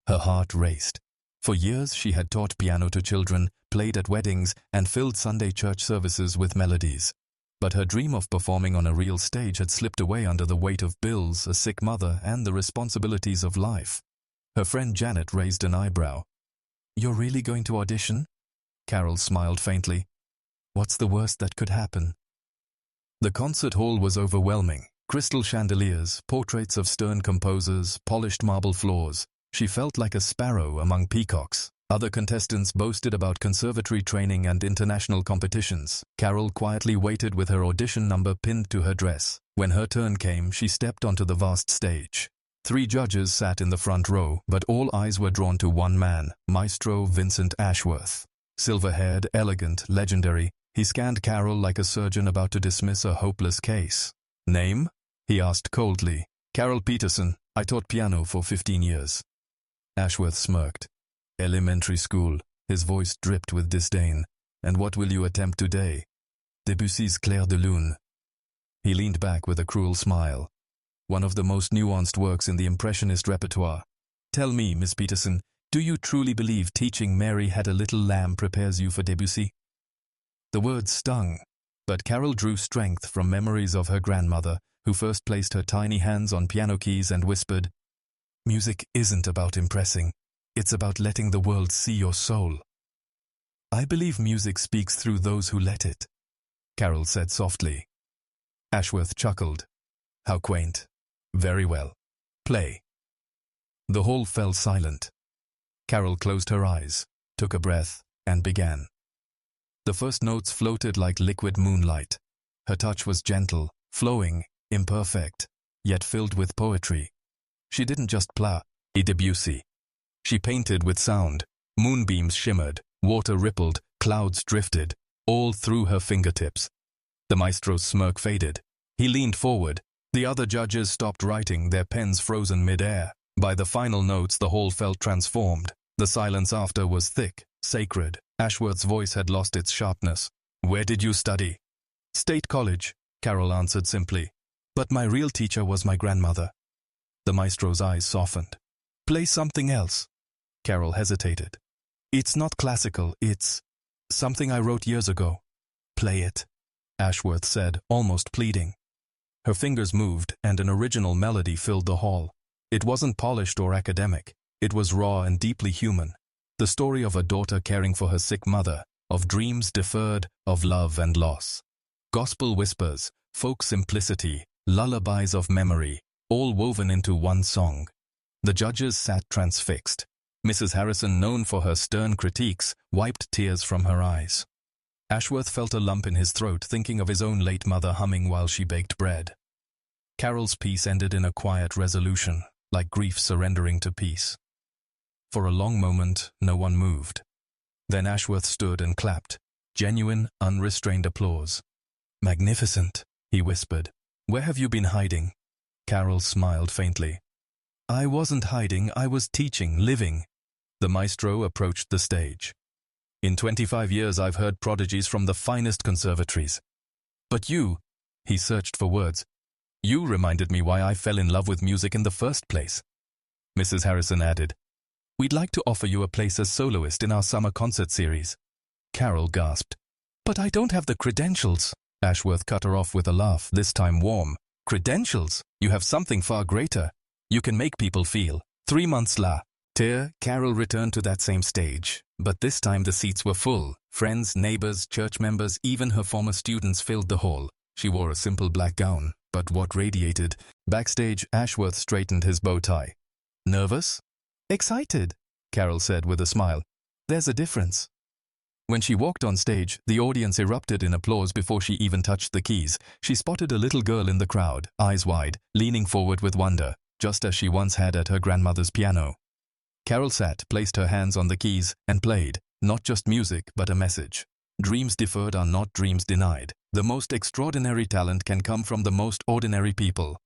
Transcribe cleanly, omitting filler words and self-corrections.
Her heart raced. For years she had taught piano to children, played at weddings, and filled Sunday church services with melodies. But her dream of performing on a real stage had slipped away under the weight of bills, a sick mother, and the responsibilities of life. Her friend Janet raised an eyebrow. "You're really going to audition?" Carol smiled faintly. "What's the worst that could happen?" The concert hall was overwhelming. Crystal chandeliers, portraits of stern composers, polished marble floors. She felt like a sparrow among peacocks. Other contestants boasted about conservatory training and international competitions. Carol quietly waited with her audition number pinned to her dress. When her turn came, she stepped onto the vast stage. 3 judges sat in the front row, but all eyes were drawn to one man, Maestro Vincent Ashworth. Silver-haired, elegant, legendary, he scanned Carol like a surgeon about to dismiss a hopeless case. "Name?" he asked coldly. "Carol Peterson. I taught piano for 15 years. Ashworth smirked. "Elementary school." His voice dripped with disdain. "And what will you attempt today?" "Debussy's Clair de Lune." He leaned back with a cruel smile. "One of the most nuanced works in the Impressionist repertoire. Tell me, Miss Peterson, do you truly believe teaching Mary Had a Little Lamb prepares you for Debussy?" The words stung, but Carol drew strength from memories of her grandmother, who first placed her tiny hands on piano keys and whispered, "Music isn't about impressing. It's about letting the world see your soul." "I believe music speaks through those who let it," Carol said softly. Ashworth chuckled. "How quaint. Very well. Play." The hall fell silent. Carol closed her eyes, took a breath, and began. The first notes floated like liquid moonlight. Her touch was gentle, flowing, imperfect, yet filled with poetry. She didn't just play Debussy. She painted with sound. Moonbeams shimmered, water rippled, clouds drifted, all through her fingertips. The maestro's smirk faded. He leaned forward. The other judges stopped writing, their pens frozen mid-air. By the final notes, the hall felt transformed. The silence after was thick, sacred. Ashworth's voice had lost its sharpness. "Where did you study?" "State College," Carol answered simply. "But my real teacher was my grandmother." The maestro's eyes softened. "Play something else." Carol hesitated. "It's not classical, it's something I wrote years ago." "Play it," Ashworth said, almost pleading. Her fingers moved, and an original melody filled the hall. It wasn't polished or academic. It was raw and deeply human. The story of a daughter caring for her sick mother, of dreams deferred, of love and loss. Gospel whispers, folk simplicity, lullabies of memory, all woven into one song. The judges sat transfixed. Mrs. Harrison, known for her stern critiques, wiped tears from her eyes. Ashworth felt a lump in his throat thinking of his own late mother humming while she baked bread. Carol's piece ended in a quiet resolution, like grief surrendering to peace. For a long moment, no one moved. Then Ashworth stood and clapped. Genuine, unrestrained applause. "Magnificent," he whispered. "Where have you been hiding?" Carol smiled faintly. "I wasn't hiding, I was teaching, living." The maestro approached the stage. "In 25 years I've heard prodigies from the finest conservatories. But you," he searched for words, "you reminded me why I fell in love with music in the first place." Mrs. Harrison added, "We'd like to offer you a place as soloist in our summer concert series." Carol gasped. "But I don't have the credentials." Ashworth cut her off with a laugh, this time warm. "Credentials? You have something far greater. You can make people feel. 3 months later, Carol returned to that same stage, but this time the seats were full. Friends, neighbors, church members, even her former students filled the hall. She wore a simple black gown, but what radiated? Backstage, Ashworth straightened his bow tie. "Nervous?" "Excited," Carol said with a smile. "There's a difference." When she walked on stage, the audience erupted in applause before she even touched the keys. She spotted a little girl in the crowd, eyes wide, leaning forward with wonder, just as she once had at her grandmother's piano. Carol sat, placed her hands on the keys, and played, not just music, but a message. Dreams deferred are not dreams denied. The most extraordinary talent can come from the most ordinary people.